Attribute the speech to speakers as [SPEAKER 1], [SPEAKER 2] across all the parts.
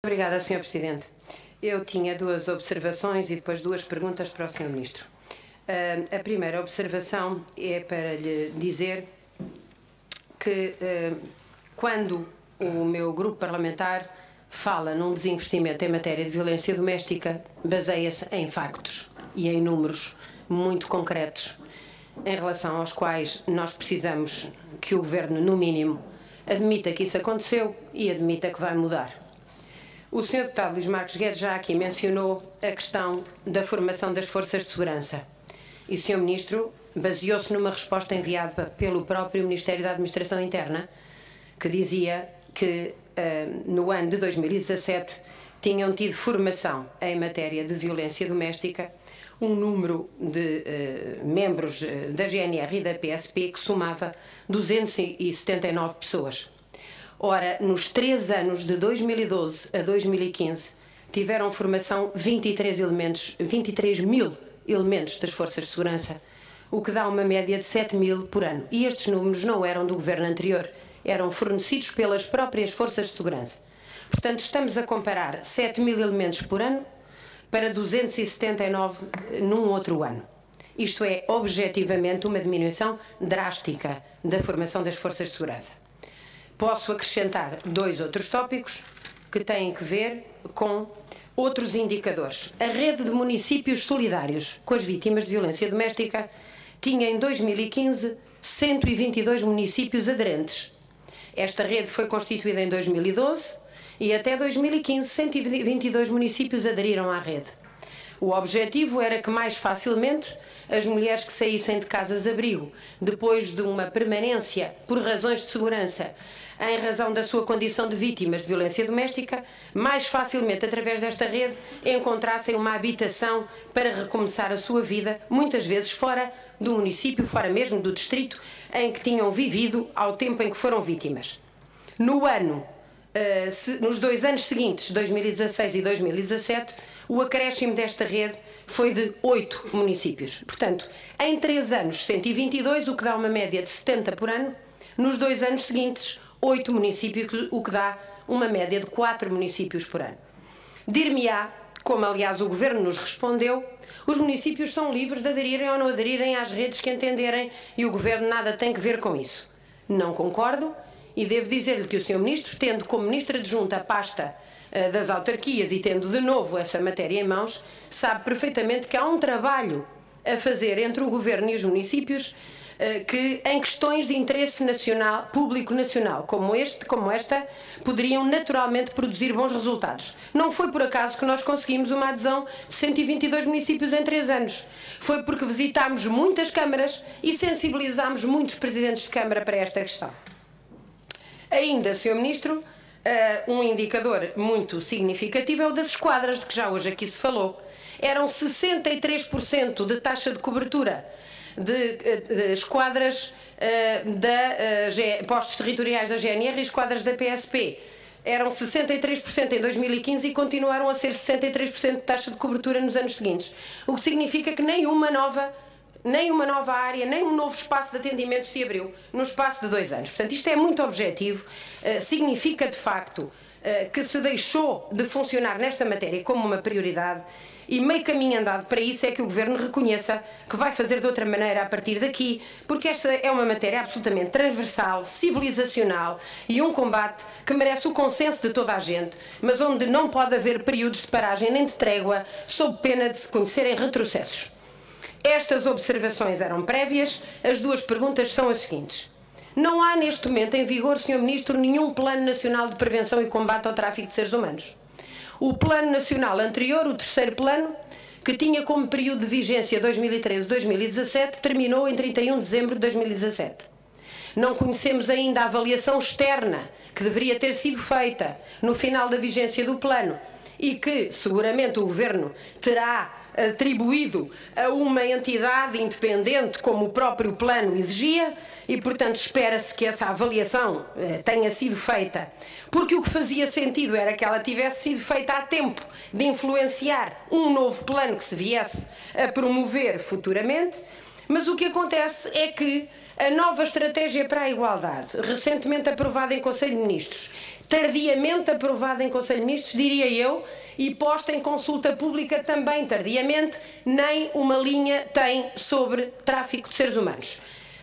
[SPEAKER 1] Obrigada, Sr. Presidente. Eu tinha duas observações e depois duas perguntas para o Sr. Ministro. A primeira observação é para lhe dizer que quando o meu grupo parlamentar fala num desinvestimento em matéria de violência doméstica, baseia-se em factos e em números muito concretos, em relação aos quais nós precisamos que o Governo, no mínimo, admita que isso aconteceu e admita que vai mudar. O Sr. Deputado Luís Marques Guedes já aqui mencionou a questão da formação das forças de segurança. E o Sr. Ministro baseou-se numa resposta enviada pelo próprio Ministério da Administração Interna, que dizia que no ano de 2017 tinham tido formação em matéria de violência doméstica um número de membros da GNR e da PSP que somava 279 pessoas. Ora, nos 3 anos de 2012 a 2015, tiveram formação 23 mil elementos das forças de segurança, o que dá uma média de 7 mil por ano. E estes números não eram do governo anterior, eram fornecidos pelas próprias forças de segurança. Portanto, estamos a comparar 7 mil elementos por ano para 279 num outro ano. Isto é, objetivamente, uma diminuição drástica da formação das forças de segurança. Posso acrescentar dois outros tópicos que têm que ver com outros indicadores. A rede de municípios solidários com as vítimas de violência doméstica tinha em 2015 122 municípios aderentes. Esta rede foi constituída em 2012 e até 2015 122 municípios aderiram à rede. O objetivo era que mais facilmente as mulheres que saíssem de casas-abrigo depois de uma permanência por razões de segurança em razão da sua condição de vítimas de violência doméstica, mais facilmente através desta rede encontrassem uma habitação para recomeçar a sua vida, muitas vezes fora do município, fora mesmo do distrito em que tinham vivido ao tempo em que foram vítimas. Nos 2 anos seguintes, 2016 e 2017, o acréscimo desta rede foi de 8 municípios. Portanto, em 3 anos, 122, o que dá uma média de 70 por ano. Nos 2 anos seguintes, 8 municípios, o que dá uma média de 4 municípios por ano. Dir-me-á, como aliás o Governo nos respondeu, os municípios são livres de aderirem ou não aderirem às redes que entenderem e o Governo nada tem que ver com isso. Não concordo e devo dizer-lhe que o Sr. Ministro, tendo como Ministro Adjunto a pasta das autarquias e tendo de novo essa matéria em mãos, sabe perfeitamente que há um trabalho a fazer entre o Governo e os municípios que em questões de interesse nacional, público nacional, como esta, poderiam naturalmente produzir bons resultados. Não foi por acaso que nós conseguimos uma adesão de 122 municípios em 3 anos. Foi porque visitámos muitas câmaras e sensibilizámos muitos presidentes de câmara para esta questão. Ainda, Sr. Ministro, um indicador muito significativo é o das esquadras, de que já hoje aqui se falou. Eram 63% de taxa de cobertura de esquadras postos territoriais da GNR e esquadras da PSP. Eram 63% em 2015 e continuaram a ser 63% de taxa de cobertura nos anos seguintes. O que significa que nenhuma nova área, nem um novo espaço de atendimento se abriu no espaço de 2 anos. Portanto, isto é muito objetivo, significa de facto que se deixou de funcionar nesta matéria como uma prioridade e meio caminho andado para isso é que o Governo reconheça que vai fazer de outra maneira a partir daqui, porque esta é uma matéria absolutamente transversal, civilizacional e um combate que merece o consenso de toda a gente, mas onde não pode haver períodos de paragem nem de trégua, sob pena de se conhecerem retrocessos. Estas observações eram prévias, as duas perguntas são as seguintes. Não há neste momento em vigor, Sr. Ministro, nenhum Plano Nacional de Prevenção e Combate ao Tráfico de Seres Humanos. O Plano Nacional anterior, o 3º Plano, que tinha como período de vigência 2013-2017, terminou em 31 de dezembro de 2017. Não conhecemos ainda a avaliação externa que deveria ter sido feita no final da vigência do plano e que seguramente o Governo terá atribuído a uma entidade independente como o próprio plano exigia e, portanto, espera-se que essa avaliação tenha sido feita, porque o que fazia sentido era que ela tivesse sido feita a tempo de influenciar um novo plano que se viesse a promover futuramente, mas o que acontece é que a nova estratégia para a igualdade, recentemente aprovada em Conselho de Ministros, tardiamente aprovada em Conselho de Ministros, diria eu, e posta em consulta pública também tardiamente, nem uma linha tem sobre tráfico de seres humanos.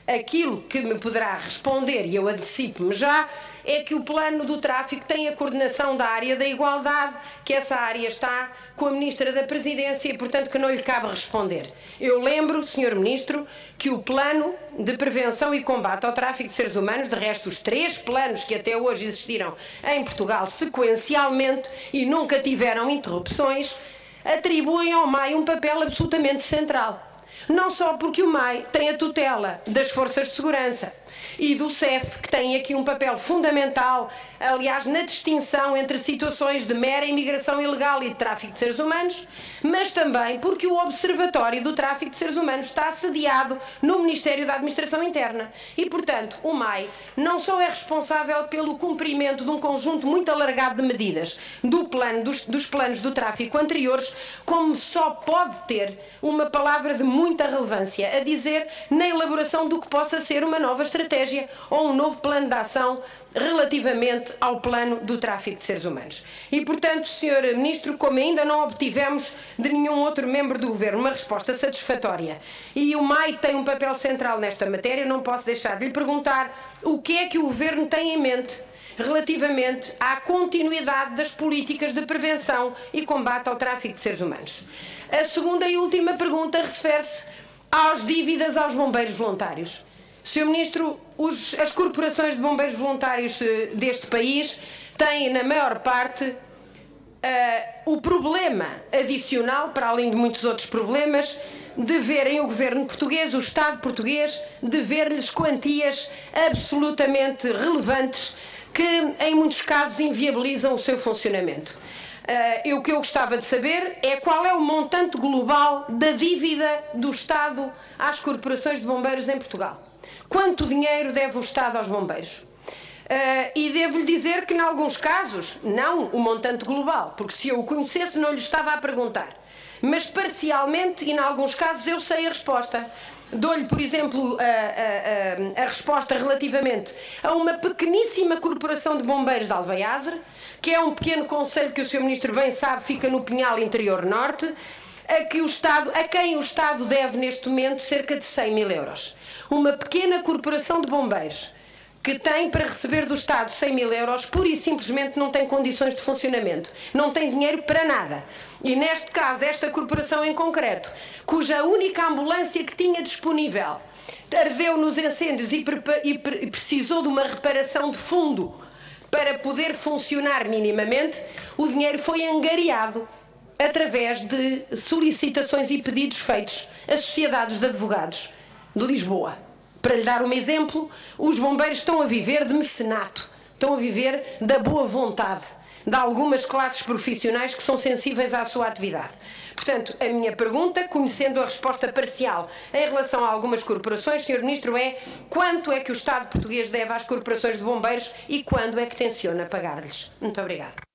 [SPEAKER 1] Aquilo que me poderá responder, e eu antecipo-me já, é que o plano do tráfico tem a coordenação da área da igualdade, que essa área está com a Ministra da Presidência e, portanto, que não lhe cabe responder. Eu lembro, Sr. Ministro, que o plano de prevenção e combate ao tráfico de seres humanos, de resto, os 3 planos que até hoje existiram em Portugal sequencialmente e nunca tiveram interrupções, atribuem ao MAI um papel absolutamente central. Não só porque o MAI tem a tutela das forças de segurança e do CEF, que tem aqui um papel fundamental, aliás, na distinção entre situações de mera imigração ilegal e de tráfico de seres humanos, mas também porque o Observatório do Tráfico de Seres Humanos está sediado no Ministério da Administração Interna. E, portanto, o MAI não só é responsável pelo cumprimento de um conjunto muito alargado de medidas dos planos do tráfico anteriores, como só pode ter uma palavra de muita relevância a dizer na elaboração do que possa ser uma nova estratégia ou um novo plano de ação relativamente ao plano do tráfico de seres humanos. E, portanto, Sr. Ministro, como ainda não obtivemos de nenhum outro membro do Governo uma resposta satisfatória e o MAI tem um papel central nesta matéria, não posso deixar de lhe perguntar o que é que o Governo tem em mente relativamente à continuidade das políticas de prevenção e combate ao tráfico de seres humanos. A segunda e última pergunta refere-se às dívidas aos bombeiros voluntários. Sr. Ministro, as corporações de bombeiros voluntários deste país têm, na maior parte, o problema adicional, para além de muitos outros problemas, de verem o governo português, o Estado português, dever-lhes quantias absolutamente relevantes que, em muitos casos, inviabilizam o seu funcionamento. O que eu gostava de saber é qual é o montante global da dívida do Estado às corporações de bombeiros em Portugal. Quanto dinheiro deve o Estado aos bombeiros? E devo-lhe dizer que, em alguns casos, não o montante global, porque se eu o conhecesse não lhe estava a perguntar. Mas parcialmente, e em alguns casos, eu sei a resposta. Dou-lhe, por exemplo, a resposta relativamente a uma pequeníssima corporação de bombeiros de Alveiazre, que é um pequeno concelho que o Sr. Ministro bem sabe, fica no Pinhal Interior Norte, a quem o Estado deve neste momento cerca de 100 mil euros. Uma pequena corporação de bombeiros que tem para receber do Estado 100 mil euros, pura e simplesmente não tem condições de funcionamento, não tem dinheiro para nada. E neste caso, esta corporação em concreto, cuja única ambulância que tinha disponível ardeu nos incêndios e precisou de uma reparação de fundo para poder funcionar minimamente, o dinheiro foi angariado através de solicitações e pedidos feitos a sociedades de advogados de Lisboa. Para lhe dar um exemplo, os bombeiros estão a viver de mecenato, estão a viver da boa vontade de algumas classes profissionais que são sensíveis à sua atividade. Portanto, a minha pergunta, conhecendo a resposta parcial em relação a algumas corporações, Sr. Ministro, é quanto é que o Estado português deve às corporações de bombeiros e quando é que tenciona pagar-lhes? Muito obrigada.